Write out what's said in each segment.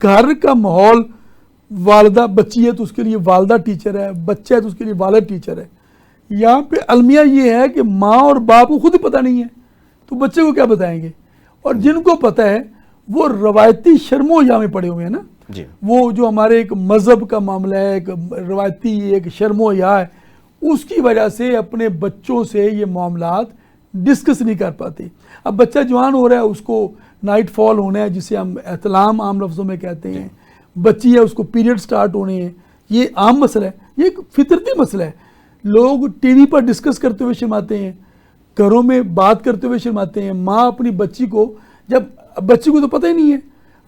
گھر کا ماحول، والدہ بچی ہے تو اس کے لیے والدہ ٹیچر ہے، بچہ ہے تو اس کے لیے والد ٹیچر ہے. یہاں پہ المیہ یہ ہے کہ ماں اور باپ کو خود ہی پتہ نہیں ہے تو بچے کو کیا بتائیں گے. اور جن کو پتہ ہے وہ روایتی شرم و حیا میں پڑے ہوئے ہیں نا. وہ جو ہمارے ایک مذہب کا معاملہ ہے، ایک روایتی ایک شرم و حیا ہے، اس کی وجہ سے اپنے بچوں سے یہ معاملات ڈسکس نہیں کر پاتے. اب بچہ جوان ہو رہا ہے، اس کو نائٹ فال ہونا ہے جسے ہم احتلام عام لفظوں میں کہتے ہیں، بچی ہے اس کو پیریڈ سٹارٹ ہونے ہیں، یہ عام مسئلہ ہے، یہ ایک فطرتی مسئلہ ہے. لوگ ٹی وی پر ڈسکس کرتے ہوئے شرماتے ہیں، گھروں میں بات کرتے ہوئے شرماتے ہیں. ماں اپنی بچی کو، جب بچی کو تو پتہ ہی نہیں ہے.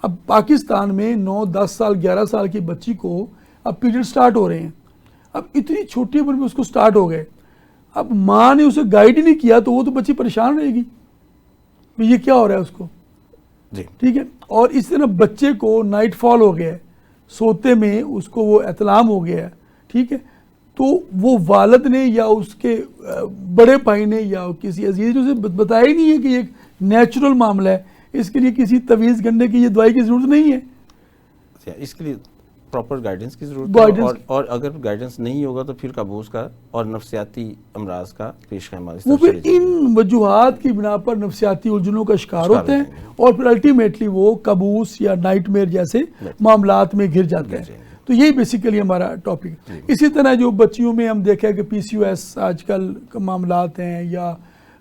اب پاکستان میں 9 10 سال 11 سال کی بچی کو اب پیریڈ سٹارٹ ہو رہے ہیں. اب اتنی چھوٹی عمر میں اس کو سٹارٹ ہو گئے. اب ماں نے اسے گائیڈ ہی نہیں کیا تو وہ تو بچی پریشان رہے گی، یہ کیا ہو رہا ہے اس کو. ٹھیک ہے. اور اس طرح بچے کو نائٹ فال ہو گیا ہے، سوتے میں اس کو وہ احتلام ہو گیا ہے. ٹھیک ہے. تو وہ والد نے یا اس کے بڑے بھائی نے یا کسی عزیز نے اسے بتایا ہی نہیں ہے کہ یہ ایک نیچرل معاملہ ہے، اس کے لیے کسی تویز کرنے کی یہ دوائی کی ضرورت نہیں ہے. اس کے لیے پراپر گائیڈنس کی ضرورت ہے. اور اگر گائیڈنس نہیں ہوگا تو پھر قابوس کا اور نفسیاتی امراض کا پیش خیمہ. وہ پھر ان وجوہات کی بنا پر نفسیاتی الجھنوں کا شکار ہوتے ہیں اور پھر الٹیمیٹلی وہ قابوس یا نائٹ میئر جیسے معاملات میں گر جاتے ہیں. تو یہی بیسیکلی ہمارا ٹاپک. اسی طرح جو بچیوں میں ہم دیکھیں کہ پی سی او ایس آج کل معاملات ہیں، یا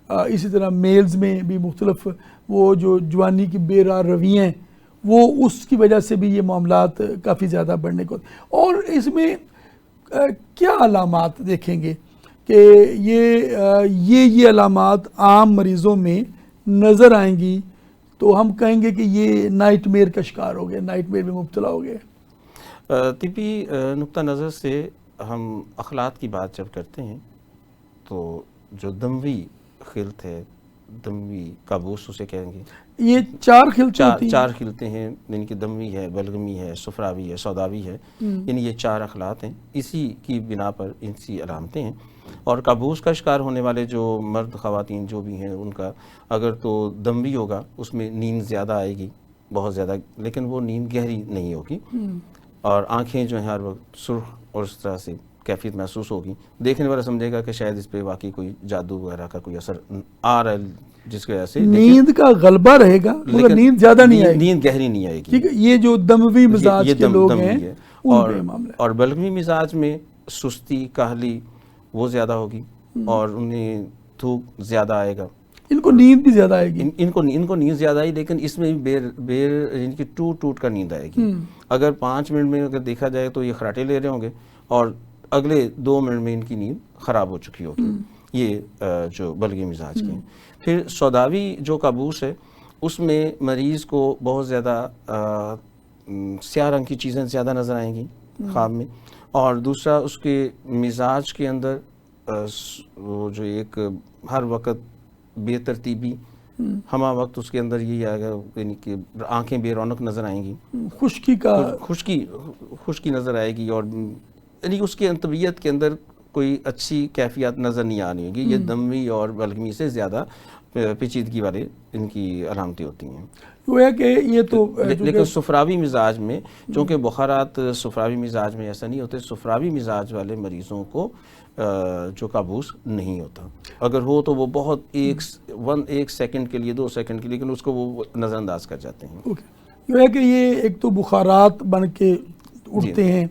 اسی طرح میلز میں بھی مختلف وہ جو جوانی کی بے راہ رویے ہیں، وہ اس کی وجہ سے بھی یہ معاملات کافی زیادہ بڑھنے کو. اور اس میں کیا علامات دیکھیں گے کہ یہ علامات عام مریضوں میں نظر آئیں گی تو ہم کہیں گے کہ یہ نائٹ میئر کا شکار ہو گیا، نائٹ میئر میں مبتلا ہو گیا. طبی نقطہ نظر سے ہم اخلاق کی بات جب کرتے ہیں تو جو دموی خلط ہے، دموی قابوس اسے کہیں گے. یہ 4 خلطیں ہوتی ہیں. 4 خلطیں ہیں، یعنی کہ دموی ہے، بلغمی ہے، صفراوی ہے، سوداوی ہے. یعنی یہ 4 اخلاق ہیں، اسی کی بنا پر اسی علامتیں ہیں. اور قابوس کا شکار ہونے والے جو مرد خواتین جو بھی ہیں ان کا اگر تو دموی ہوگا اس میں نیند زیادہ آئے گی، بہت زیادہ، لیکن وہ نیند گہری نہیں ہوگی. اور آنکھیں جو ہیں ہر وقت سرخ اور اس طرح سے کیفیت محسوس ہوگی. دیکھنے والا سمجھے گا کہ شاید اس پہ واقعی کوئی جادو وغیرہ کا کوئی اثر آ رہا ہے، جس کی وجہ سے نیند کا غلبہ رہے گا مگر نیند زیادہ نہیں آئے گی، نیند گہری نہیں آئے گی. ٹھیک ہے. یہ جو دموی مزاج کے لوگ ہیں ان پہ معاملہ. اور بلغمی مزاج میں سستی، کاہلی وہ زیادہ ہوگی اور انہیں تھوک زیادہ آئے گا. ان کو نیند بھی زیادہ آئے گی. ان کو نیند زیادہ آئی، لیکن اس میں ان کی ٹوٹ کر نیند آئے گی. اگر 5 منٹ میں اگر دیکھا جائے تو یہ خراٹے لے رہے ہوں گے اور اگلے 2 منٹ میں ان کی نیند خراب ہو چکی ہوگی. یہ جو بلغی مزاج کے ہیں. پھر سوداوی جو قابوس ہے اس میں مریض کو بہت زیادہ سیاہ رنگ کی چیزیں زیادہ نظر آئیں گی خواب میں. اور دوسرا اس کے مزاج کے اندر وہ جو ایک ہر وقت بے ترتیبی، ہمہ وقت اس کے اندر یہی آئے گا، یعنی کہ آنکھیں بے رونق نظر آئیں گی، خشکی نظر آئے گی. اور یعنی اس کی طبیعت کے اندر کوئی اچھی کیفیت نظر نہیں آنی ہوگی. یہ دموی اور بلغمی سے زیادہ پیچیدگی والے ان کی علامتیں ہوتی ہیں. وہ ہے کہ یہ تو لیکن صفراوی مزاج میں چونکہ بخارات صفراوی مزاج میں ایسا نہیں ہوتے. صفراوی مزاج والے مریضوں کو جو قابوس نہیں ہوتا، اگر ہو تو وہ بہت ایک سیکنڈ کے لیے 2 سیکنڈ کے لیے، لیکن اس کو وہ نظر انداز کر جاتے ہیں. یہ ہے کہ یہ ایک تو بخارات بن کے اٹھتے ہیں،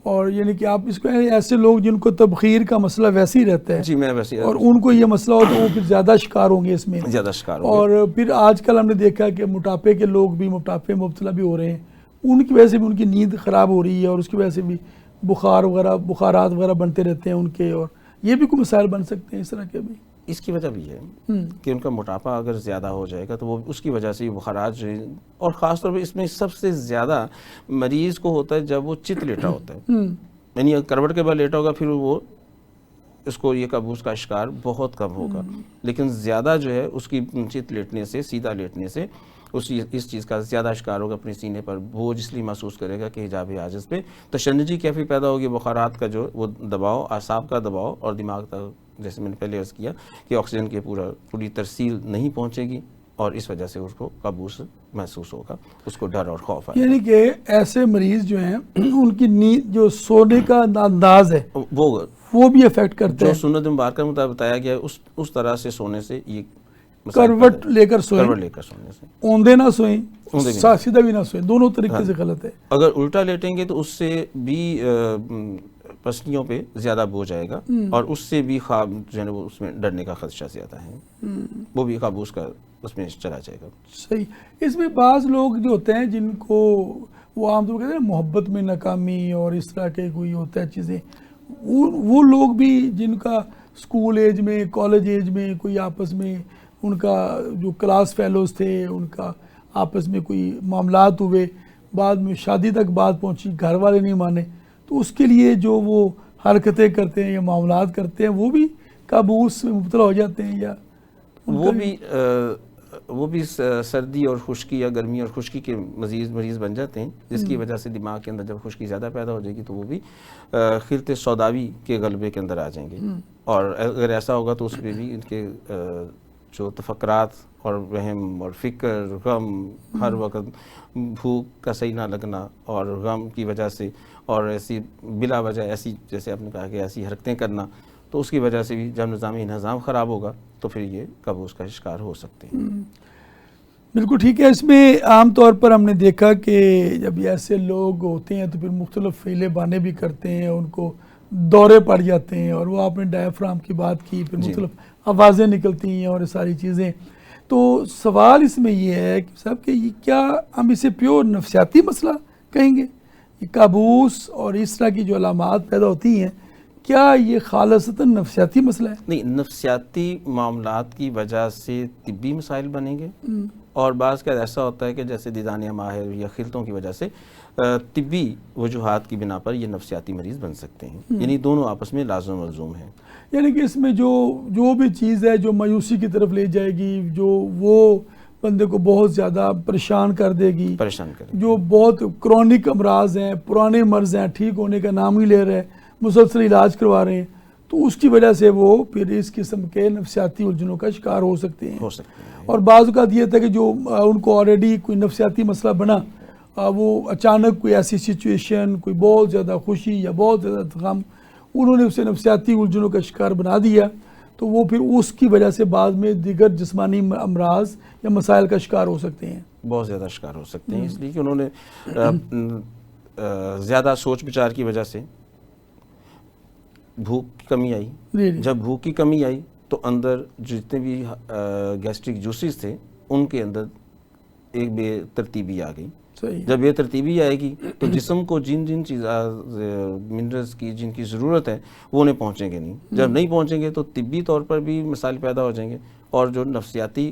اور یعنی کہ آپ اس کو ایسے لوگ جن کو تبخیر کا مسئلہ ویسے ہی رہتا ہے، میں ویسے اور ان کو یہ مسئلہ ہو تو وہ پھر زیادہ شکار ہوں گے اس میں، زیادہ شکار ہوں گے. اور پھر آج کل ہم نے دیکھا کہ موٹاپے کے لوگ بھی موٹاپے مبتلا بھی ہو رہے ہیں، ان کی وجہ سے بھی ان کی نیند خراب ہو رہی ہے، اور اس کی وجہ سے بھی بخارات وغیرہ بنتے رہتے ہیں ان کے. اور یہ بھی کوئی مسائل بن سکتے ہیں اس طرح کے بھی. اس کی وجہ بھی ہے کہ ان کا موٹاپا اگر زیادہ ہو جائے گا تو وہ اس کی وجہ سے بخارات جو ہیں، اور خاص طور پہ اس میں سب سے زیادہ مریض کو ہوتا ہے جب وہ چت لیٹا ہوتا ہے، یعنی کروٹ کے بعد لیٹا ہوگا پھر وہ اس کو یہ قابوس کا شکار بہت کم ہوگا. لیکن زیادہ جو ہے اس کی چت لیٹنے سے، سیدھا لیٹنے سے اس چیز کا زیادہ شکار ہوگا. اپنے سینے پر بوجھ اس لیے محسوس کرے گا کہ حجاب عاجز پہ تشنجی کیفی پیدا ہوگی. بخارات کا جو وہ دباؤ، اعصاب کا دباؤ، اور دماغ کا، جیسے میں نے پہلے عرض کیا کہ آکسیجن کی پوری ترسیل نہیں پہنچے گی اور اس وجہ سے اس کو کابوس محسوس ہوگا, اس کو ڈر اور خوف آئے. یعنی کہ ایسے مریض جو ہیں ان کی نیند جو سونے کا انداز ہے وہ بھی افیکٹ کرتا جو ہے. سنت مبارکہ مطابق بتایا گیا ہے اس طرح سے سونے سے یہ کروٹ لے کر سوئیں, کروٹ لے کر سونے سے, اوندے نہ سوئیں, اوندے بھی نہ سیدھا بھی نہ سوئیں, دونوں طریقے سے غلط ہے. اگر الٹا لیٹیں گے تو اس سے بھی پسلیوں پہ زیادہ بوجھ آئے گا, اور اس سے بھی خواب جو ہے وہ اس میں ڈرنے کا خدشہ زیادہ ہے, وہ بھی قابوس کا اس میں چلا جائے گا. صحیح. اس میں بعض لوگ جو ہوتے ہیں جن کو وہ عام طور پر کہتے ہیں محبت میں ناکامی اور اس طرح کے کوئی ہوتا ہے چیزیں, وہ لوگ بھی جن کا اسکول ایج میں کالج ایج میں کوئی آپس میں ان کا جو کلاس فیلوز تھے ان کا آپس میں کوئی معاملات ہوئے, بعد میں شادی تک بات پہنچی, گھر والے نہیں مانے, تو اس کے لیے جو وہ حرکتیں کرتے ہیں یا معاملات کرتے ہیں وہ بھی کابوس میں مبتلا ہو جاتے ہیں, یا وہ بھی سردی اور خشکی یا گرمی اور خشکی کے مریض بن جاتے ہیں, جس کی وجہ سے دماغ کے اندر جب خشکی زیادہ پیدا ہو جائے گی تو وہ بھی خلط سوداوی کے غلبے کے اندر آ جائیں گے, اور اگر ایسا ہوگا تو اس پہ بھی ان کے جو تفکرات اور وہم اور فکر, غم, ہر وقت بھوک کا صحیح نہ لگنا اور غم کی وجہ سے, اور ایسی بلا وجہ ایسی جیسے آپ نے کہا کہ ایسی حرکتیں کرنا, تو اس کی وجہ سے بھی جب نظامی نظام خراب ہوگا تو پھر یہ کابوس کا شکار ہو سکتے ہیں. بالکل ٹھیک ہے. اس میں عام طور پر ہم نے دیکھا کہ جب ایسے لوگ ہوتے ہیں تو پھر مختلف فعلے بانے بھی کرتے ہیں, ان کو دورے پڑ جاتے ہیں, اور وہ آپ نے ڈایافرام کی بات کی, پھر مختلف آوازیں نکلتی ہیں اور ساری چیزیں. تو سوال اس میں یہ ہے کہ صاحب کہ یہ کیا ہم اسے پیور نفسیاتی مسئلہ کہیں گے, یہ کابوس اور اس طرح کی جو علامات پیدا ہوتی ہیں, کیا یہ خالصتاً نفسیاتی مسئلہ ہے؟ نہیں, نفسیاتی معاملات کی وجہ سے طبی مسائل بنیں گے, اور بعض کا ایسا ہوتا ہے کہ جیسے دیدان ماہر یا خلطوں کی وجہ سے طبی وجوہات کی بنا پر یہ نفسیاتی مریض بن سکتے ہیں, یعنی دونوں آپس میں لازم و ملزوم ہیں. یعنی کہ اس میں جو بھی چیز ہے جو مایوسی کی طرف لے جائے گی, جو وہ بندے کو بہت زیادہ پریشان کر دے گی, جو بہت کرونک امراض ہیں, پرانے مرض ہیں, ٹھیک ہونے کا نام ہی لے رہے ہیں, مسلسل علاج کروا رہے ہیں, تو اس کی وجہ سے وہ پھر اس قسم کے نفسیاتی الجھنوں کا شکار ہو سکتے ہیں. اور بعض اوقات یہ تھا کہ جو ان کو آلریڈی کوئی نفسیاتی مسئلہ بنا, وہ اچانک کوئی ایسی سچویشن, کوئی بہت زیادہ خوشی یا بہت زیادہ غم, انہوں نے اسے نفسیاتی الجھنوں کا شکار بنا دیا, تو وہ پھر اس کی وجہ سے بعد میں دیگر جسمانی امراض یا مسائل کا شکار ہو سکتے ہیں, بہت زیادہ شکار ہو سکتے ہیں, اس لیے کہ انہوں نے زیادہ سوچ بچار کی وجہ سے بھوک کی کمی آئی. جب بھوک کی کمی آئی تو اندر جتنے بھی گیسٹرک جوسز تھے ان کے اندر ایک بے ترتیبی آ گئی. جب بے ترتیبی آئے گی تو جسم کو جن منرلز کی جن کی ضرورت ہے وہ انہیں پہنچیں گے نہیں. جب نہیں پہنچیں گے تو طبی طور پر بھی مسائل پیدا ہو جائیں گے, اور جو نفسیاتی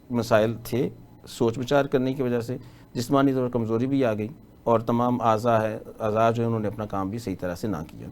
مسائل تھے سوچ بچار کرنے کی وجہ سے جسمانی طور پر کمزوری بھی آ گئی, اور تمام اعضاء جو انہوں نے اپنا کام بھی صحیح طرح سے نہ کیا.